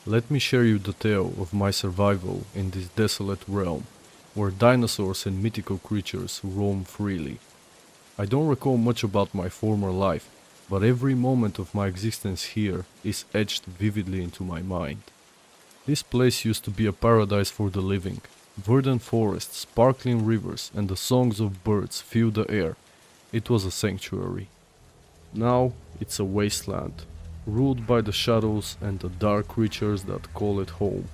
Let me share you the tale of my survival in this desolate realm, where dinosaurs and mythical creatures roam freely. I don't recall much about my former life, but every moment of my existence here is etched vividly into my mind. This place used to be a paradise for the living. Verdant forests, sparkling rivers, and the songs of birds filled the air. It was a sanctuary. Now it's a wasteland, ruled by the shadows and the dark creatures that call it home.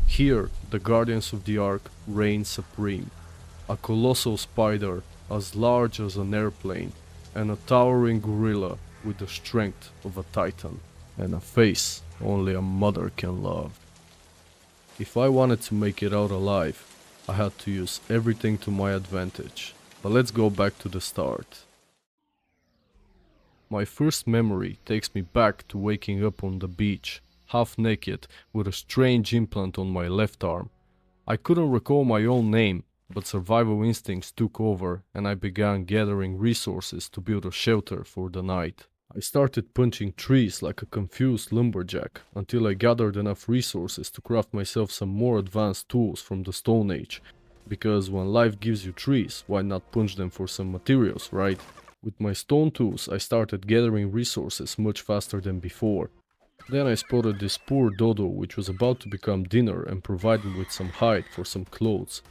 Here, the guardians of the Ark reign supreme. A colossal spider as large as an airplane, and a towering gorilla with the strength of a titan, and a face only a mother can love. If I wanted to make it out alive, I had to use everything to my advantage. But let's go back to the start. My first memory takes me back to waking up on the beach, half naked, with a strange implant on my left arm. I couldn't recall my own name, but survival instincts took over and I began gathering resources to build a shelter for the night. I started punching trees like a confused lumberjack until I gathered enough resources to craft myself some more advanced tools from the Stone Age. Because when life gives you trees, why not punch them for some materials, right? With my stone tools, I started gathering resources much faster than before. Then I spotted this poor dodo which was about to become dinner and provide me with some hide for some clothes.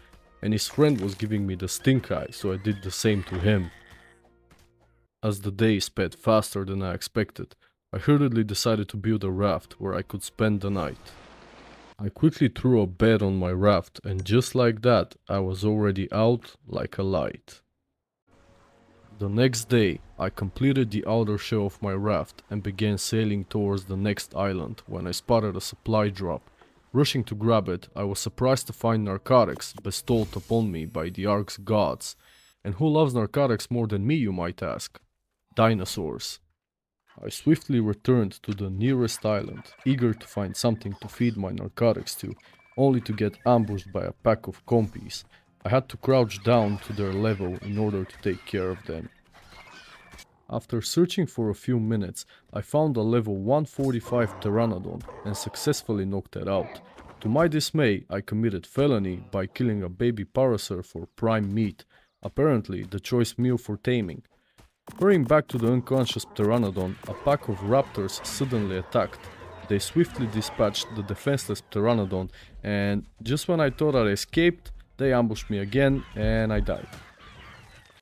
And his friend was giving me the stink eye, so I did the same to him. As the day sped faster than I expected, I hurriedly decided to build a raft where I could spend the night. I quickly threw a bed on my raft and just like that, I was already out like a light. The next day, I completed the outer shell of my raft and began sailing towards the next island when I spotted a supply drop. Rushing to grab it, I was surprised to find narcotics bestowed upon me by the Ark's gods. And who loves narcotics more than me, you might ask? Dinosaurs. I swiftly returned to the nearest island, eager to find something to feed my narcotics to, only to get ambushed by a pack of compies. I had to crouch down to their level in order to take care of them. After searching for a few minutes, I found a level 145 pteranodon and successfully knocked it out. To my dismay, I committed felony by killing a baby parasaur for prime meat, apparently the choice meal for taming. Hurrying back to the unconscious pteranodon, a pack of raptors suddenly attacked. They swiftly dispatched the defenseless pteranodon, and just when I thought I escaped, they ambushed me again and I died.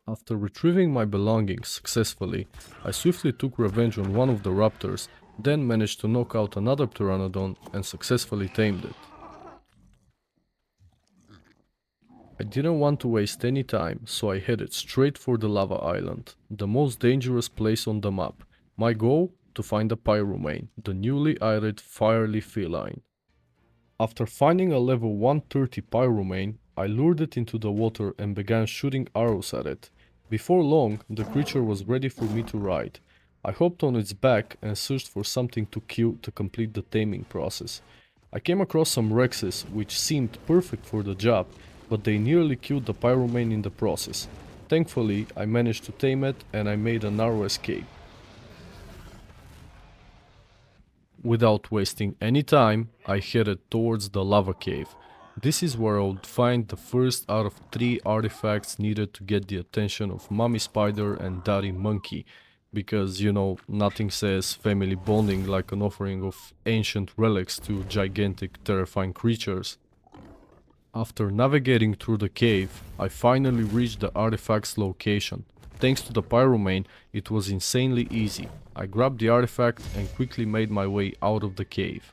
After retrieving my belongings successfully, I swiftly took revenge on one of the raptors, then managed to knock out another pteranodon and successfully tamed it. I didn't want to waste any time, so I headed straight for the lava island, the most dangerous place on the map. My goal? To find the Pyromain, the newly added fiery feline. After finding a level 130 Pyromain, I lured it into the water and began shooting arrows at it. Before long, the creature was ready for me to ride. I hopped on its back and searched for something to kill to complete the taming process. I came across some Rexes which seemed perfect for the job, but they nearly killed the Pyromain in the process. Thankfully, I managed to tame it and I made a narrow escape. Without wasting any time, I headed towards the lava cave. This is where I would find the first out of 3 artifacts needed to get the attention of Mommy Spider and Daddy Monkey. Because, you know, nothing says family bonding like an offering of ancient relics to gigantic, terrifying creatures. After navigating through the cave, I finally reached the artifact's location. Thanks to the Pyromain, it was insanely easy. I grabbed the artifact and quickly made my way out of the cave.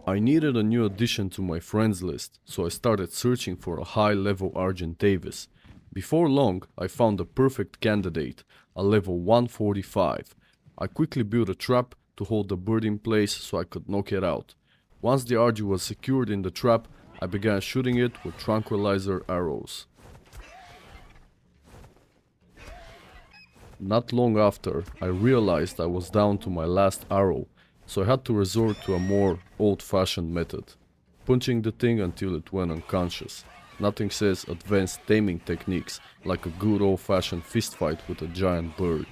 I needed a new addition to my friends list, so I started searching for a high-level Argentavis. Before long, I found the perfect candidate, a level 145. I quickly built a trap to hold the bird in place so I could knock it out. Once the Argy was secured in the trap, I began shooting it with tranquilizer arrows. Not long after, I realized I was down to my last arrow, so I had to resort to a more old-fashioned method, punching the thing until it went unconscious. Nothing says advanced taming techniques like a good old-fashioned fistfight with a giant bird.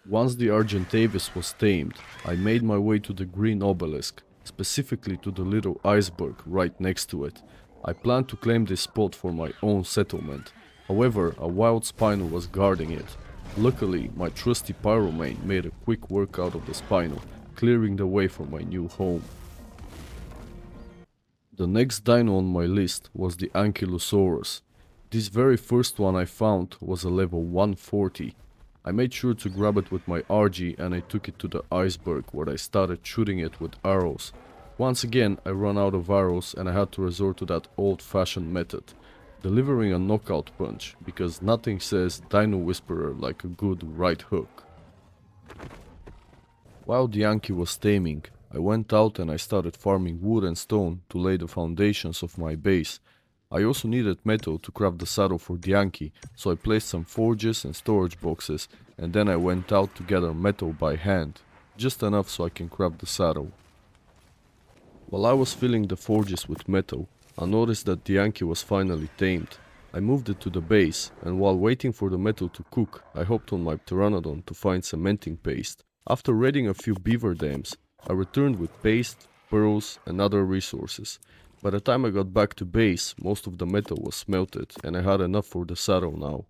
Once the Argentavis was tamed, I made my way to the green obelisk, specifically to the little iceberg right next to it. I planned to claim this spot for my own settlement. However, a wild Spinal was guarding it. Luckily, my trusty Pyromain made a quick work out of the Spinal, clearing the way for my new home. The next dino on my list was the Ankylosaurus. This very first one I found was a level 140. I made sure to grab it with my RG and I took it to the iceberg where I started shooting it with arrows. Once again I ran out of arrows and I had to resort to that old-fashioned method, delivering a knockout punch, because nothing says Dino Whisperer like a good right hook. While the Anky was taming, I went out and I started farming wood and stone to lay the foundations of my base. I also needed metal to craft the saddle for the Anky, so I placed some forges and storage boxes, and then I went out to gather metal by hand, just enough so I can craft the saddle. While I was filling the forges with metal, I noticed that the Anky was finally tamed. I moved it to the base, and while waiting for the metal to cook, I hopped on my pteranodon to find cementing paste. After raiding a few beaver dams, I returned with paste, pearls and other resources. By the time I got back to base, most of the metal was smelted and I had enough for the saddle now.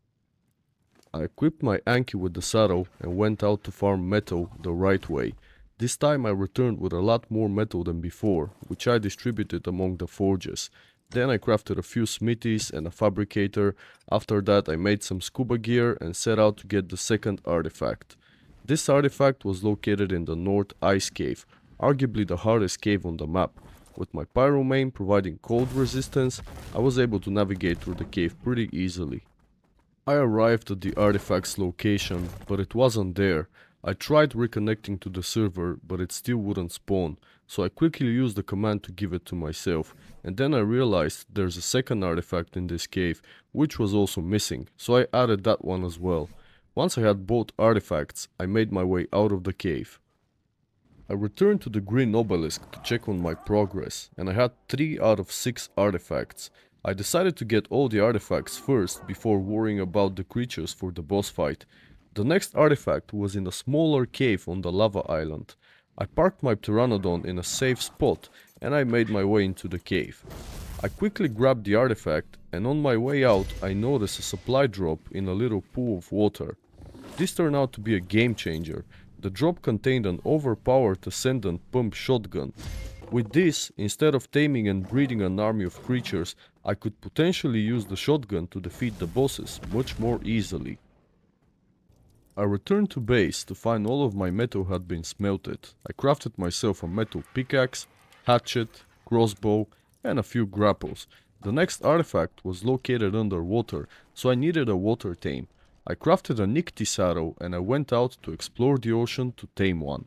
I equipped my Anky with the saddle and went out to farm metal the right way. This time I returned with a lot more metal than before, which I distributed among the forges. Then I crafted a few smithies and a fabricator. After that I made some scuba gear and set out to get the second artifact. This artifact was located in the North Ice Cave, arguably the hardest cave on the map. With my Pyromain providing cold resistance, I was able to navigate through the cave pretty easily. I arrived at the artifact's location, but it wasn't there. I tried reconnecting to the server, but it still wouldn't spawn, so I quickly used the command to give it to myself, and then I realized there's a second artifact in this cave, which was also missing, so I added that one as well. Once I had both artifacts, I made my way out of the cave. I returned to the green obelisk to check on my progress, and I had 3 out of 6 artifacts. I decided to get all the artifacts first before worrying about the creatures for the boss fight. The next artifact was in a smaller cave on the lava island. I parked my pteranodon in a safe spot and I made my way into the cave. I quickly grabbed the artifact, and on my way out I noticed a supply drop in a little pool of water. This turned out to be a game changer. The drop contained an overpowered ascendant pump shotgun. With this, instead of taming and breeding an army of creatures, I could potentially use the shotgun to defeat the bosses much more easily. I returned to base to find all of my metal had been smelted. I crafted myself a metal pickaxe, hatchet, crossbow and a few grapples. The next artifact was located underwater, so I needed a water tame. I crafted an Ichthys saddle and I went out to explore the ocean to tame one.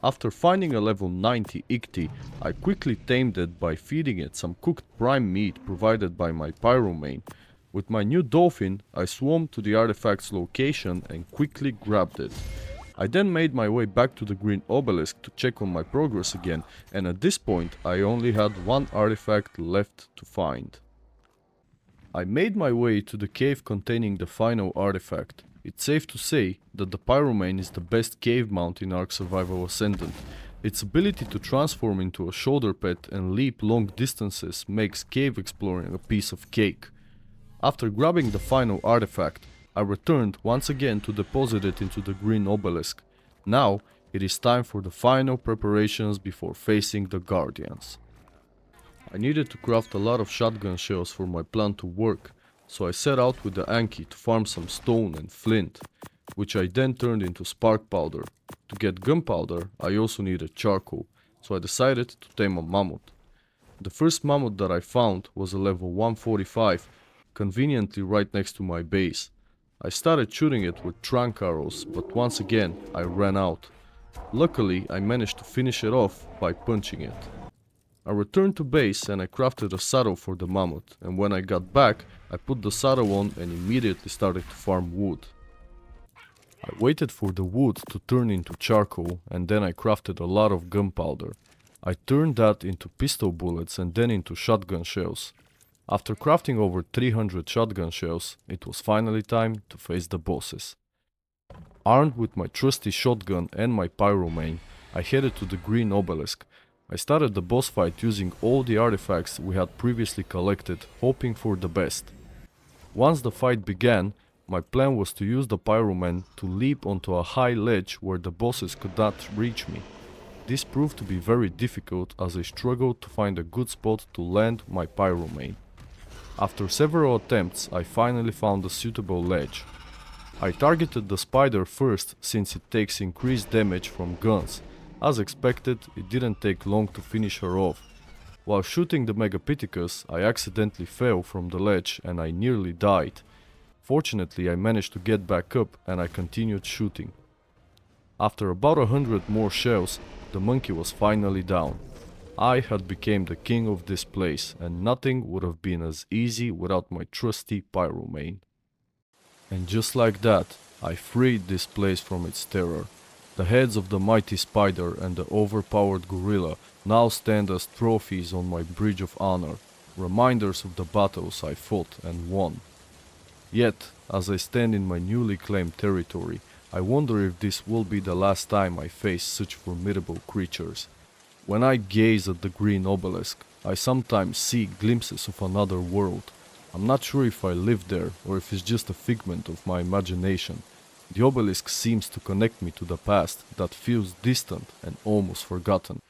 After finding a level 90 Ichthys, I quickly tamed it by feeding it some cooked prime meat provided by my Pyromain. With my new dolphin, I swam to the artifact's location and quickly grabbed it. I then made my way back to the green obelisk to check on my progress again, and at this point I only had 1 artifact left to find. I made my way to the cave containing the final artifact. It's safe to say that the Pyromain is the best cave mount in Ark Survival Ascendant. Its ability to transform into a shoulder pet and leap long distances makes cave exploring a piece of cake. After grabbing the final artifact, I returned once again to deposit it into the green obelisk. Now it is time for the final preparations before facing the Guardians. I needed to craft a lot of shotgun shells for my plan to work, so I set out with the Anky to farm some stone and flint, which I then turned into spark powder. To get gunpowder, I also needed charcoal, so I decided to tame a mammoth. The first mammoth that I found was a level 145, conveniently right next to my base. I started shooting it with tranq arrows, but once again I ran out. Luckily, I managed to finish it off by punching it. I returned to base and I crafted a saddle for the mammoth, and when I got back, I put the saddle on and immediately started to farm wood. I waited for the wood to turn into charcoal, and then I crafted a lot of gunpowder. I turned that into pistol bullets and then into shotgun shells. After crafting over 300 shotgun shells, it was finally time to face the bosses. Armed with my trusty shotgun and my pyromain, I headed to the green obelisk. I started the boss fight using all the artifacts we had previously collected, hoping for the best. Once the fight began, my plan was to use the pyroman to leap onto a high ledge where the bosses could not reach me. This proved to be very difficult as I struggled to find a good spot to land my pyromain. After several attempts, I finally found a suitable ledge. I targeted the spider first since it takes increased damage from guns. As expected, it didn't take long to finish her off. While shooting the Megapithecus, I accidentally fell from the ledge and I nearly died. Fortunately, I managed to get back up and I continued shooting. After about 100 more shells, the monkey was finally down. I had become the king of this place and nothing would have been as easy without my trusty pyromain. And just like that, I freed this place from its terror. The heads of the mighty spider and the overpowered gorilla now stand as trophies on my bridge of honor, reminders of the battles I fought and won. Yet, as I stand in my newly claimed territory, I wonder if this will be the last time I face such formidable creatures. When I gaze at the green obelisk, I sometimes see glimpses of another world. I'm not sure if I live there or if it's just a figment of my imagination. The obelisk seems to connect me to the past that feels distant and almost forgotten.